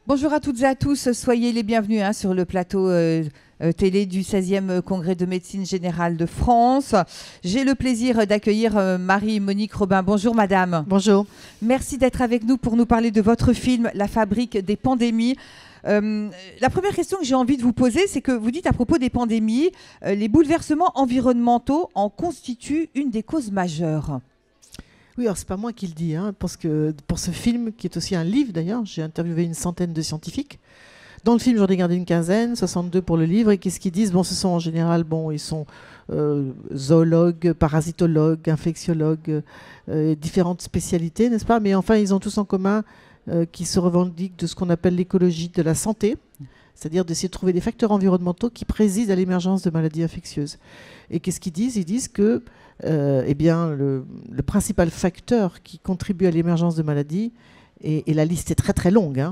Bonjour à toutes et à tous, soyez les bienvenus sur le plateau télé du 16e Congrès de médecine générale de France. J'ai le plaisir d'accueillir Marie-Monique Robin. Bonjour madame. Bonjour. Merci d'être avec nous pour nous parler de votre film La fabrique des pandémies. La première question que j'ai envie de vous poser, c'est que vous dites à propos des pandémies, les bouleversements environnementaux en constituent une des causes majeures. Oui, alors c'est pas moi qui le dis, parce que pour ce film, qui est aussi un livre d'ailleurs, j'ai interviewé une centaine de scientifiques. Dans le film, j'en ai gardé une quinzaine, 62 pour le livre. Et qu'est-ce qu'ils disent? Bon, ce sont en général, ils sont zoologues, parasitologues, infectiologues, différentes spécialités, n'est-ce pas? Mais enfin, ils ont tous en commun qu'ils se revendiquent de ce qu'on appelle l'écologie de la santé, c'est-à-dire d'essayer de trouver des facteurs environnementaux qui président à l'émergence de maladies infectieuses. Et qu'est-ce qu'ils disent? Ils disent que le principal facteur qui contribue à l'émergence de maladies, et la liste est très très longue,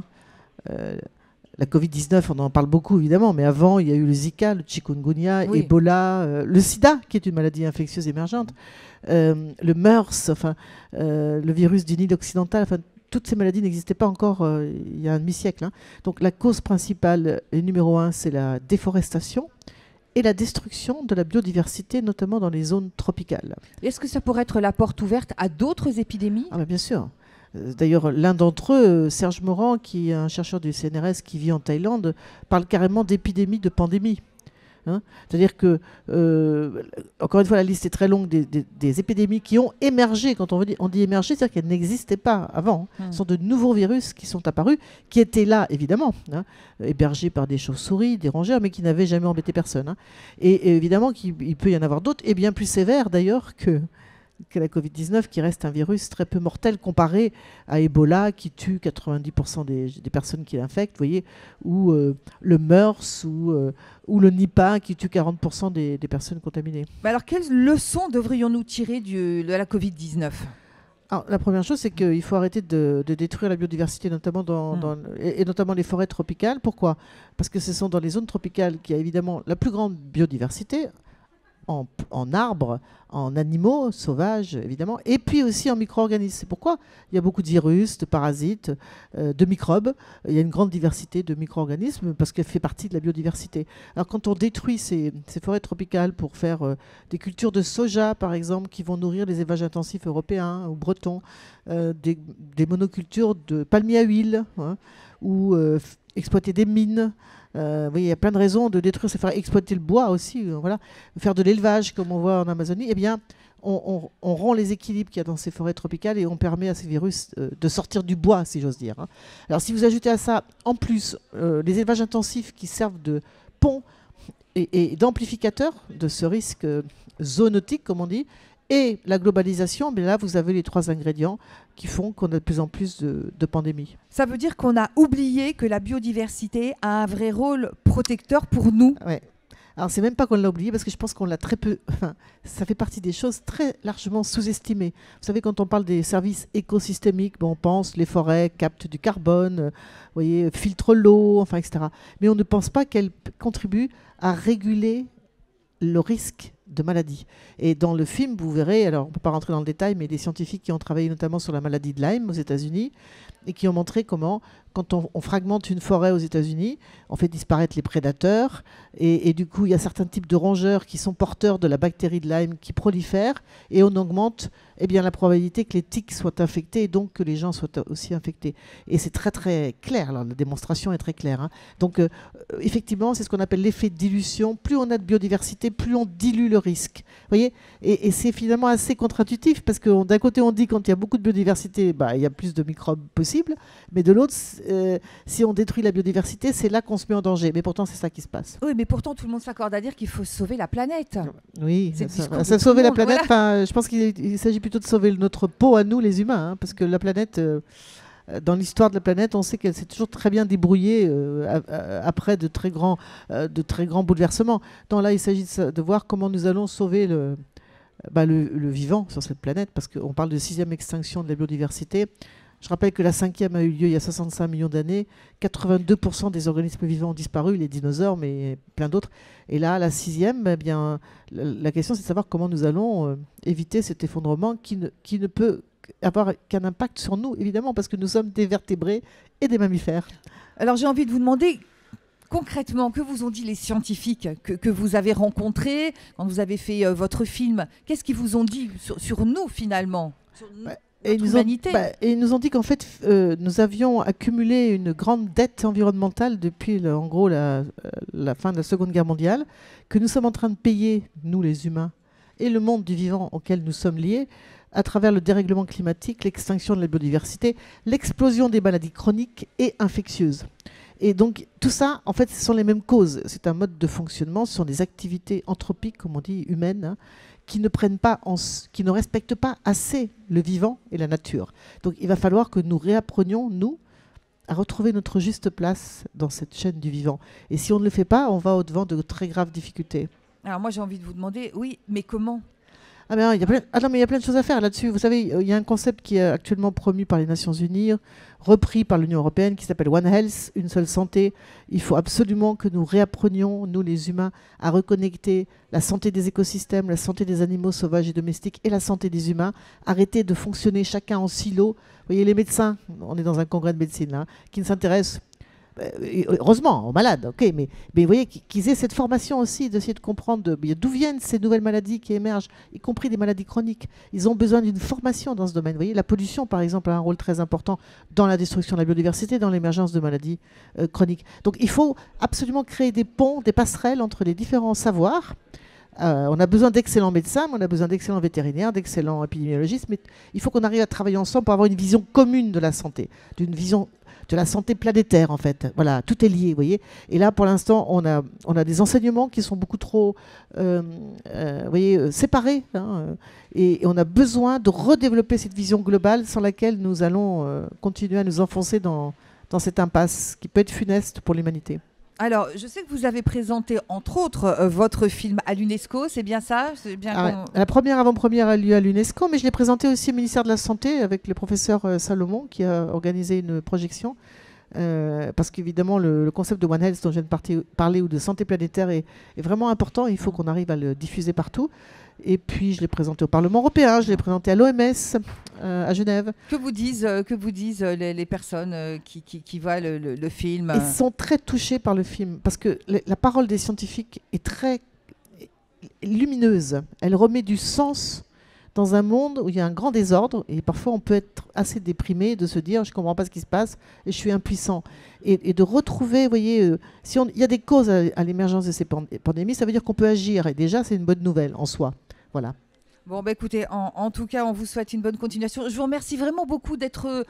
la Covid-19, on en parle beaucoup évidemment, mais avant il y a eu le Zika, le chikungunya, oui. Ebola, le sida qui est une maladie infectieuse émergente, le MERS, le virus du Nil occidental, toutes ces maladies n'existaient pas encore il y a un demi-siècle. Donc la cause principale et numéro 1, c'est la déforestation et la destruction de la biodiversité, notamment dans les zones tropicales. Est-ce que ça pourrait être la porte ouverte à d'autres épidémies? Bien sûr. D'ailleurs, l'un d'entre eux, Serge Morand, qui est un chercheur du CNRS qui vit en Thaïlande, parle carrément d'épidémie, de pandémie. C'est-à-dire que, encore une fois, la liste est très longue des épidémies qui ont émergé. Quand on dit émerger, c'est-à-dire qu'elles n'existaient pas avant. Ce sont de nouveaux virus qui sont apparus, qui étaient là, évidemment, hébergés par des chauves-souris, des rongeurs, mais qui n'avaient jamais embêté personne. Et évidemment qu'il peut y en avoir d'autres, et bien plus sévères d'ailleurs que la Covid-19, qui reste un virus très peu mortel comparé à Ebola, qui tue 90% des personnes qui l'infectent, vous voyez, ou le MERS, ou le Nipah, qui tue 40% des personnes contaminées. Mais alors, quelles leçons devrions-nous tirer de la Covid-19 ? Alors, la première chose, c'est qu'il faut arrêter de détruire la biodiversité, notamment et notamment les forêts tropicales. Pourquoi? Parce que ce sont dans les zones tropicales qu'il y a évidemment la plus grande biodiversité, en arbres, en animaux sauvages, évidemment, et puis aussi en micro-organismes. C'est pourquoi il y a beaucoup de virus, de parasites, de microbes. Il y a une grande diversité de micro-organismes parce qu'elle fait partie de la biodiversité. Alors quand on détruit ces forêts tropicales pour faire des cultures de soja, par exemple, qui vont nourrir les élevages intensifs européens ou bretons, des monocultures de palmiers à huile, ou exploiter des mines. Il y a plein de raisons de détruire, c'est faire exploiter le bois aussi, faire de l'élevage comme on voit en Amazonie. Eh bien, on rompt les équilibres qu'il y a dans ces forêts tropicales et on permet à ces virus de sortir du bois, si j'ose dire. Alors si vous ajoutez à ça, en plus, les élevages intensifs qui servent de pont et d'amplificateurs de ce risque zoonotique, comme on dit, et la globalisation, mais là, vous avez les trois ingrédients qui font qu'on a de plus en plus de pandémies. Ça veut dire qu'on a oublié que la biodiversité a un vrai rôle protecteur pour nous. Ouais. Alors, c'est même pas qu'on l'a oublié, parce que je pense qu'on l'a très peu... ça fait partie des choses très largement sous-estimées. Vous savez, quand on parle des services écosystémiques, on pense les forêts captent du carbone, filtrent l'eau, etc. Mais on ne pense pas qu'elles contribuent à réguler le risque de maladie. Et dans le film, vous verrez, alors on ne peut pas rentrer dans le détail, mais des scientifiques qui ont travaillé notamment sur la maladie de Lyme aux États-Unis et qui ont montré comment, quand on fragmente une forêt aux États-Unis, on fait disparaître les prédateurs et du coup, il y a certains types de rongeurs qui sont porteurs de la bactérie de Lyme qui prolifèrent et on augmente la probabilité que les tiques soient infectés et donc que les gens soient aussi infectés. Et c'est très très clair, la démonstration est très claire. Donc effectivement, c'est ce qu'on appelle l'effet de dilution. Plus on a de biodiversité, plus on dilue le risque. Vous voyez, et c'est finalement assez contre-intuitif parce que d'un côté on dit quand il y a beaucoup de biodiversité, il y a plus de microbes possibles, mais de l'autre, si on détruit la biodiversité, c'est là qu'on se met en danger. Mais pourtant, c'est ça qui se passe. Oui, mais pourtant, tout le monde s'accorde à dire qu'il faut sauver la planète. Oui, ça sauver la planète. Voilà. Je pense qu'il s'agit plutôt de sauver notre peau à nous, les humains, parce que la planète... dans l'histoire de la planète, on sait qu'elle s'est toujours très bien débrouillée après de très grands bouleversements. Donc là, il s'agit de voir comment nous allons sauver le vivant sur cette planète, parce qu'on parle de 6e extinction de la biodiversité. Je rappelle que la 5e a eu lieu il y a 65 millions d'années. 82% des organismes vivants ont disparu, les dinosaures, mais plein d'autres. Et là, la 6e, la question, c'est de savoir comment nous allons éviter cet effondrement qui ne peut avoir qu'un impact sur nous, évidemment, parce que nous sommes des vertébrés et des mammifères. Alors j'ai envie de vous demander concrètement, que vous ont dit les scientifiques que vous avez rencontrés quand vous avez fait votre film? Qu'est-ce qu'ils vous ont dit sur nous finalement, sur l'humanité? Et ils nous ont dit qu'en fait, nous avions accumulé une grande dette environnementale depuis, en gros, la fin de la Seconde Guerre mondiale, que nous sommes en train de payer, nous les humains, et le monde du vivant auquel nous sommes liés, à travers le dérèglement climatique, l'extinction de la biodiversité, l'explosion des maladies chroniques et infectieuses. Et donc, tout ça, en fait, ce sont les mêmes causes. C'est un mode de fonctionnement, ce sont des activités anthropiques, comme on dit, humaines, hein, qui ne respectent pas assez le vivant et la nature. Donc, il va falloir que nous réapprenions, nous, à retrouver notre juste place dans cette chaîne du vivant. Et si on ne le fait pas, on va au-devant de très graves difficultés. Alors moi, j'ai envie de vous demander, oui, mais comment ? Ah mais il y a plein de choses à faire là-dessus. Vous savez, il y a un concept qui est actuellement promu par les Nations Unies, repris par l'Union européenne, qui s'appelle One Health, une seule santé. Il faut absolument que nous réapprenions, nous les humains, à reconnecter la santé des écosystèmes, la santé des animaux sauvages et domestiques et la santé des humains. Arrêter de fonctionner chacun en silo. Vous voyez, les médecins, on est dans un congrès de médecine là, qui ne s'intéressent heureusement aux malades, ok, mais vous voyez qu'ils aient cette formation aussi, d'essayer de comprendre d'où viennent ces nouvelles maladies qui émergent, y compris des maladies chroniques. Ils ont besoin d'une formation dans ce domaine. Vous voyez, la pollution, par exemple, a un rôle très important dans la destruction de la biodiversité, dans l'émergence de maladies chroniques. Donc il faut absolument créer des ponts, des passerelles entre les différents savoirs. On a besoin d'excellents médecins, mais on a besoin d'excellents vétérinaires, d'excellents épidémiologistes, mais il faut qu'on arrive à travailler ensemble pour avoir une vision commune de la santé, d'une vision de la santé planétaire, en fait. Voilà, tout est lié, vous voyez. Et là, pour l'instant, on a des enseignements qui sont beaucoup trop séparés. Hein, et on a besoin de redévelopper cette vision globale sans laquelle nous allons continuer à nous enfoncer dans cette impasse qui peut être funeste pour l'humanité. Alors, je sais que vous avez présenté, entre autres, votre film à l'UNESCO, c'est bien ça? La première avant-première a lieu à l'UNESCO, mais je l'ai présenté aussi au ministère de la Santé avec le professeur Salomon qui a organisé une projection. Parce qu'évidemment, le concept de One Health dont je viens de parler ou de santé planétaire est vraiment important. Il faut qu'on arrive à le diffuser partout. Et puis, je l'ai présenté au Parlement européen, je l'ai présenté à l'OMS, à Genève. Que vous disent les personnes qui voient le film? Ils sont très touchés par le film, parce que la parole des scientifiques est très lumineuse. Elle remet du sens dans un monde où il y a un grand désordre, et parfois on peut être assez déprimé de se dire « je ne comprends pas ce qui se passe et je suis impuissant ». Et de retrouver, vous voyez, il y a des causes à l'émergence de ces pandémies, ça veut dire qu'on peut agir, et déjà c'est une bonne nouvelle en soi. Voilà. Bon, bah écoutez, en tout cas, on vous souhaite une bonne continuation. Je vous remercie vraiment beaucoup d'être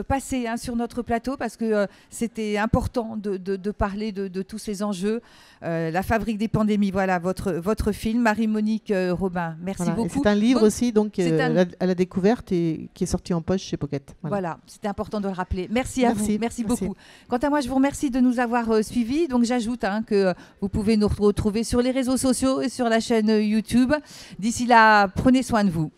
passé sur notre plateau parce que c'était important de parler de tous ces enjeux. La fabrique des pandémies, voilà, votre film. Marie-Monique Robin, merci beaucoup. C'est un livre aussi donc, à la découverte et qui est sorti en poche chez Pocket. Voilà, c'était important de le rappeler. Merci à vous, merci beaucoup. Quant à moi, je vous remercie de nous avoir suivis. Donc j'ajoute que vous pouvez nous retrouver sur les réseaux sociaux et sur la chaîne YouTube. D'ici là, prenez soin de vous.